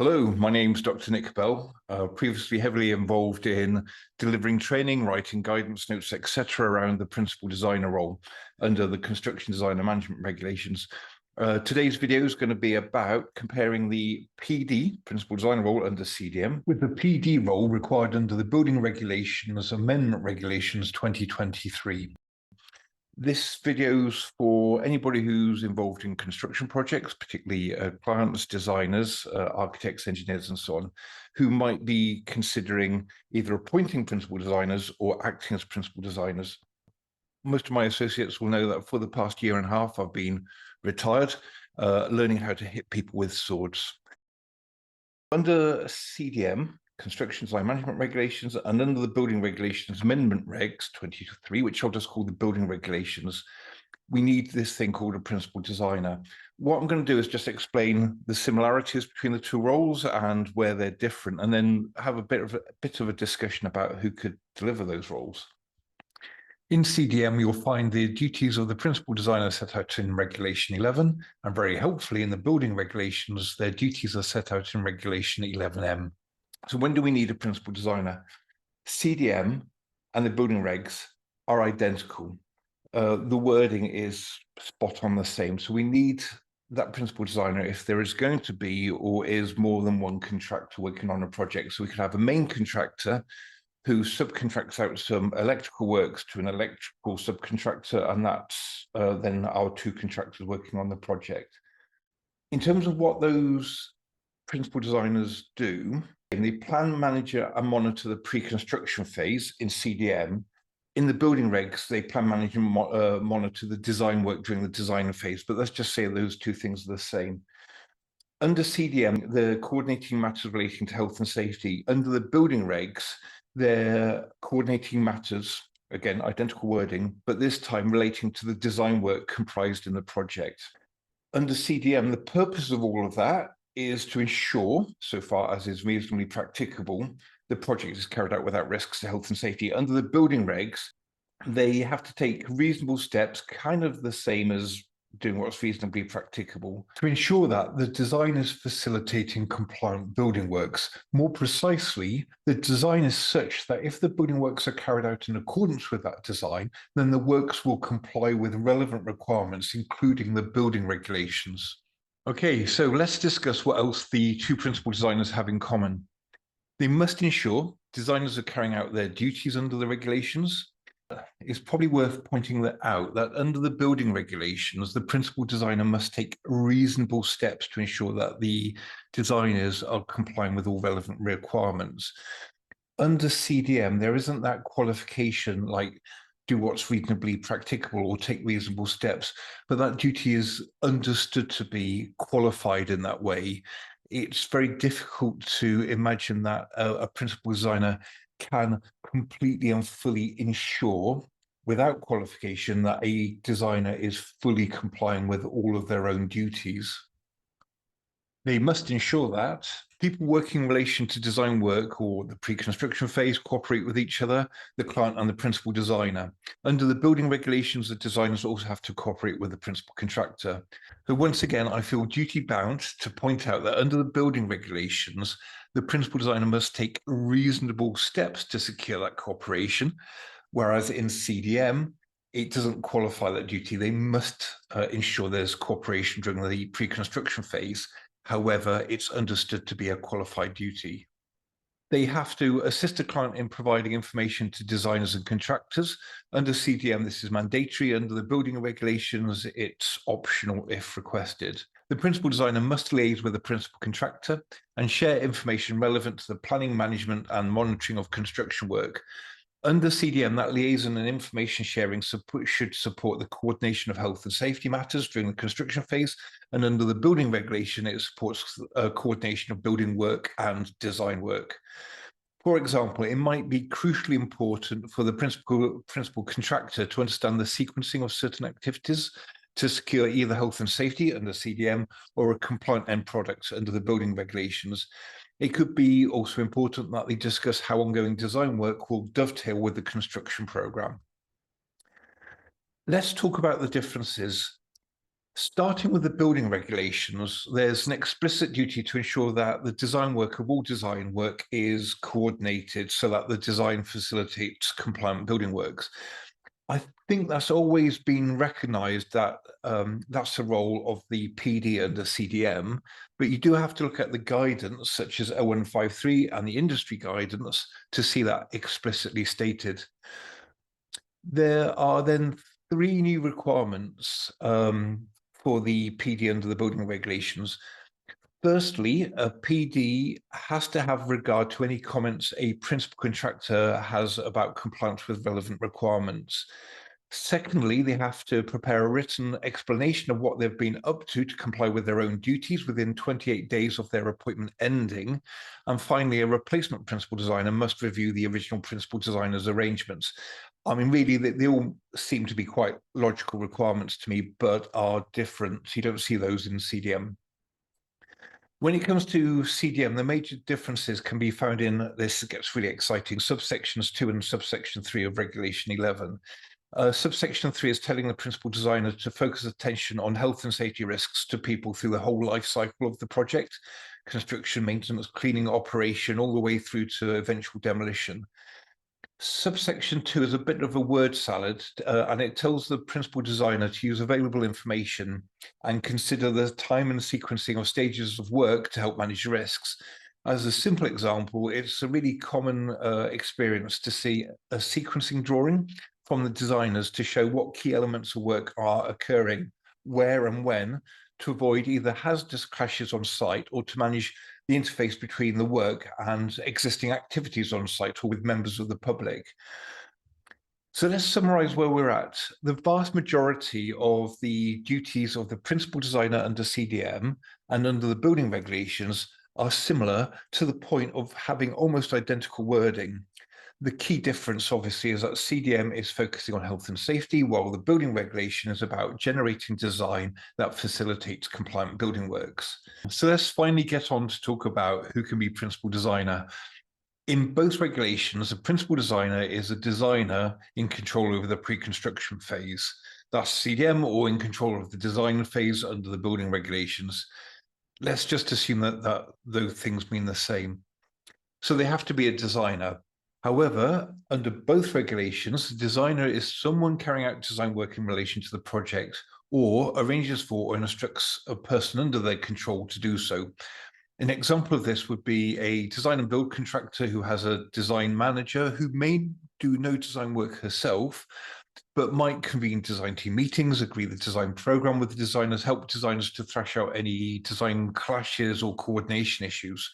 Hello, my name's Dr. Nick Bell, previously heavily involved in delivering training, writing guidance notes, etc. around the principal designer role under the construction designer management regulations. Today's video is going to be about comparing the PD, principal designer role under CDM, with the PD role required under the Building Regulations Amendment Regulations 2023. This video's for anybody who's involved in construction projects, particularly clients, designers, architects, engineers, and so on, who might be considering either appointing principal designers or acting as principal designers. Most of my associates will know that for the past year and a half, I've been retired, learning how to hit people with swords. Under CDM, Construction Design Management Regulations, and under the Building Regulations Amendment Regs 23, which I'll just call the Building Regulations, we need this thing called a principal designer. What I'm going to do is just explain the similarities between the two roles and where they're different, and then have a bit of a discussion about who could deliver those roles. In CDM, you'll find the duties of the principal designer set out in Regulation 11, and very helpfully in the building regulations, their duties are set out in Regulation 11M. So when do we need a principal designer? CDM and the building regs are identical. The wording is spot on the same. So we need that principal designer if there is going to be or is more than one contractor working on a project. So we could have a main contractor who subcontracts out some electrical works to an electrical subcontractor, and that's then our two contractors working on the project. In terms of what those principal designers do, they plan, manager, and monitor the pre-construction phase in CDM. In the building regs, they plan, manage, and monitor the design work during the design phase, but let's just say those two things are the same. Under CDM, the coordinating matters relating to health and safety. Under the building regs, they're coordinating matters, again, identical wording, but this time relating to the design work comprised in the project. Under CDM, the purpose of all of that is to ensure, so far as is reasonably practicable, the project is carried out without risks to health and safety. Under the building regs, they have to take reasonable steps, kind of the same as doing what's reasonably practicable, to ensure that the design is facilitating compliant building works. More precisely, the design is such that if the building works are carried out in accordance with that design, then the works will comply with relevant requirements, including the building regulations. Okay, so let's discuss what else the two principal designers have in common. They must ensure designers are carrying out their duties under the regulations. It's probably worth pointing that out, that under the building regulations, the principal designer must take reasonable steps to ensure that the designers are complying with all relevant requirements. Under CDM, there isn't that qualification like do what's reasonably practicable or take reasonable steps, but that duty is understood to be qualified in that way. It's very difficult to imagine that a principal designer can completely and fully ensure without qualification that a designer is fully complying with all of their own duties. They must ensure that people working in relation to design work or the pre-construction phase cooperate with each other, the client and the principal designer. Under the building regulations, the designers also have to cooperate with the principal contractor. So once again, I feel duty bound to point out that under the building regulations, the principal designer must take reasonable steps to secure that cooperation, whereas in CDM, it doesn't qualify that duty. They must ensure there's cooperation during the pre-construction phase. However, it's understood to be a qualified duty. They have to assist a client in providing information to designers and contractors. Under CDM, this is mandatory. Under the building regulations, it's optional if requested. The principal designer must liaise with the principal contractor and share information relevant to the planning, management, and monitoring of construction work. Under CDM, that liaison and information sharing should support the coordination of health and safety matters during the construction phase. And under the building regulation, it supports coordination of building work and design work. For example, it might be crucially important for the principal contractor to understand the sequencing of certain activities to secure either health and safety under CDM or a compliant end product under the building regulations. It could be also important that they discuss how ongoing design work will dovetail with the construction program. Let's talk about the differences. Starting with the building regulations, there's an explicit duty to ensure that the design work of all design work is coordinated so that the design facilitates compliant building works. I think that's always been recognised that that's the role of the PD and the CDM, but you do have to look at the guidance such as 0153 and the industry guidance to see that explicitly stated. There are then 3 new requirements for the PD under the building regulations. Firstly, a PD has to have regard to any comments a principal contractor has about compliance with relevant requirements. Secondly, they have to prepare a written explanation of what they've been up to comply with their own duties within 28 days of their appointment ending. And finally, a replacement principal designer must review the original principal designer's arrangements. I mean, really, they all seem to be quite logical requirements to me, but are different. You don't see those in CDM. When it comes to CDM, the major differences can be found in, this gets really exciting, subsections 2 and subsection 3 of Regulation 11. Subsection 3 is telling the principal designer to focus attention on health and safety risks to people through the whole life cycle of the project, construction, maintenance, cleaning, operation, all the way through to eventual demolition. Subsection 2 is a bit of a word salad, and it tells the principal designer to use available information and consider the time and sequencing of stages of work to help manage risks. As a simple example, it's a really common experience to see a sequencing drawing from the designers to show what key elements of work are occurring, where and when, to avoid either hazardous clashes on site or to manage the interface between the work and existing activities on site or with members of the public. So let's summarize where we're at. The vast majority of the duties of the principal designer under CDM and under the building regulations are similar to the point of having almost identical wording. The key difference, obviously, is that CDM is focusing on health and safety, while the building regulation is about generating design that facilitates compliant building works. So let's finally get on to talk about who can be principal designer. In both regulations, a principal designer is a designer in control over the pre-construction phase. That's CDM, or in control of the design phase under the building regulations. Let's just assume that those things mean the same. So they have to be a designer. However, under both regulations, the designer is someone carrying out design work in relation to the project, or arranges for or instructs a person under their control to do so. An example of this would be a design and build contractor who has a design manager who may do no design work herself, but might convene design team meetings, agree the design program with the designers, help designers to thrash out any design clashes or coordination issues.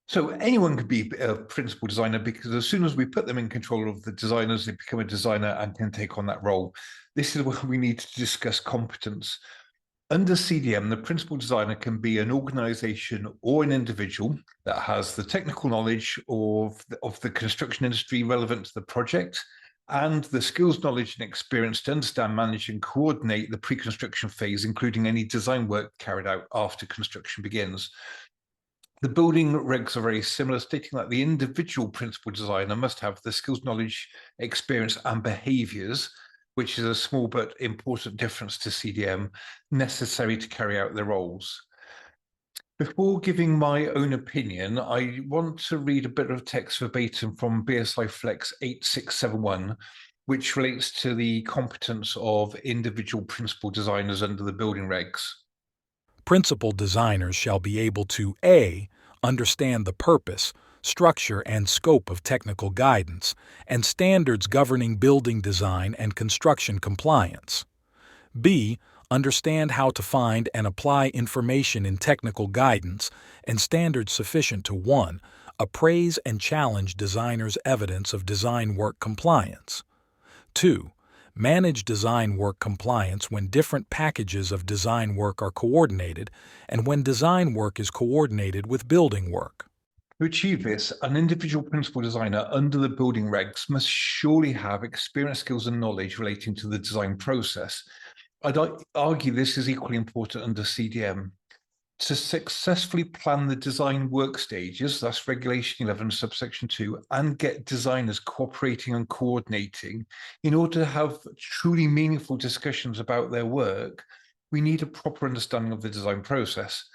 So anyone could be a principal designer, because as soon as we put them in control of the designers, they become a designer and can take on that role. This is where we need to discuss competence. Under CDM, the principal designer can be an organization or an individual that has the technical knowledge of the construction industry relevant to the project, and the skills, knowledge, and experience to understand, manage, and coordinate the pre-construction phase, including any design work carried out after construction begins. The building regs are very similar, stating that the individual principal designer must have the skills, knowledge, experience, and behaviors, which is a small but important difference to CDM, necessary to carry out their roles. Before giving my own opinion, I want to read a bit of text verbatim from BSI Flex 8671, which relates to the competence of individual principal designers under the building regs. Principal designers shall be able to A. Understand the purpose, structure, and scope of technical guidance and standards governing building design and construction compliance. B. Understand how to find and apply information in technical guidance and standards sufficient to 1. Appraise and challenge designers' evidence of design work compliance. 2. Manage design work compliance when different packages of design work are coordinated and when design work is coordinated with building work. To achieve this, an individual principal designer under the building regs must surely have experience, skills, and knowledge relating to the design process. I'd argue this is equally important under CDM. To successfully plan the design work stages, that's Regulation 11, subsection 2, and get designers cooperating and coordinating in order to have truly meaningful discussions about their work, we need a proper understanding of the design process.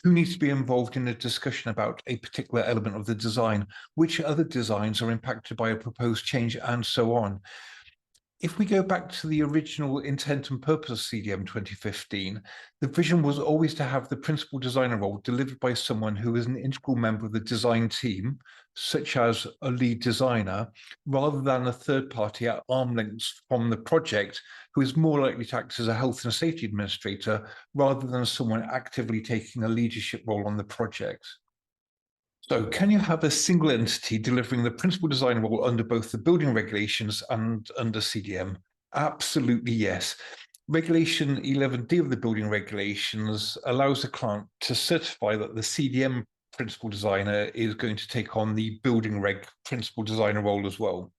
Who needs to be involved in a discussion about a particular element of the design? Which other designs are impacted by a proposed change, and so on? If we go back to the original intent and purpose of CDM 2015, the vision was always to have the principal designer role delivered by someone who is an integral member of the design team, such as a lead designer, rather than a third party at arm's length from the project, who is more likely to act as a health and safety administrator, rather than someone actively taking a leadership role on the project. So can you have a single entity delivering the principal design role under both the building regulations and under CDM? Absolutely, yes. Regulation 11D of the building regulations allows the client to certify that the CDM principal designer is going to take on the building reg principal designer role as well.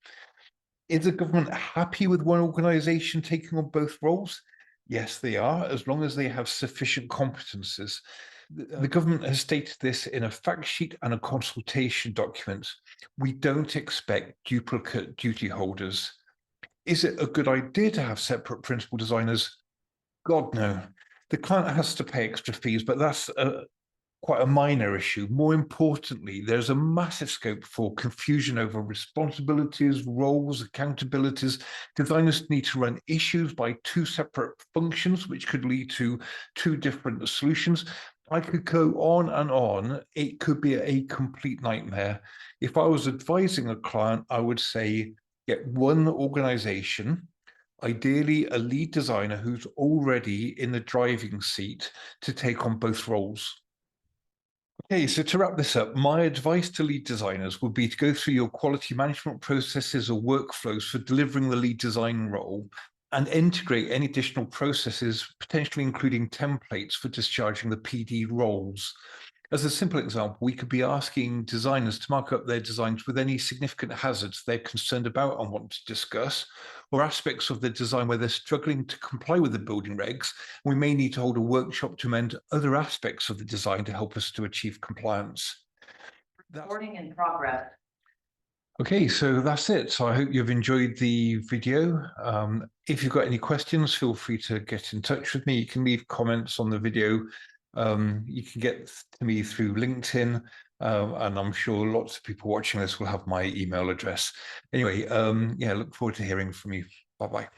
Is the government happy with one organisation taking on both roles? Yes, they are, as long as they have sufficient competences. The government has stated this in a fact sheet and a consultation document. We don't expect duplicate duty holders. Is it a good idea to have separate principal designers? God, no. The client has to pay extra fees, but that's quite a minor issue. More importantly, there's a massive scope for confusion over responsibilities, roles, accountabilities. Designers need to run issues by two separate functions, which could lead to two different solutions. I could go on and on. It could be a complete nightmare. If I was advising a client, I would say get one organization, ideally a lead designer who's already in the driving seat to take on both roles. Okay, so to wrap this up, my advice to lead designers would be to go through your quality management processes or workflows for delivering the lead design role and integrate any additional processes, potentially including templates for discharging the PD roles. As a simple example, we could be asking designers to mark up their designs with any significant hazards they're concerned about and want to discuss, or aspects of the design where they're struggling to comply with the building regs. We may need to hold a workshop to amend other aspects of the design to help us to achieve compliance. Recording in progress. Okay, so that's it. So I hope you've enjoyed the video. If you've got any questions, feel free to get in touch with me. You can leave comments on the video. You can get to me through LinkedIn, and I'm sure lots of people watching this will have my email address. Anyway, yeah, look forward to hearing from you. Bye-bye.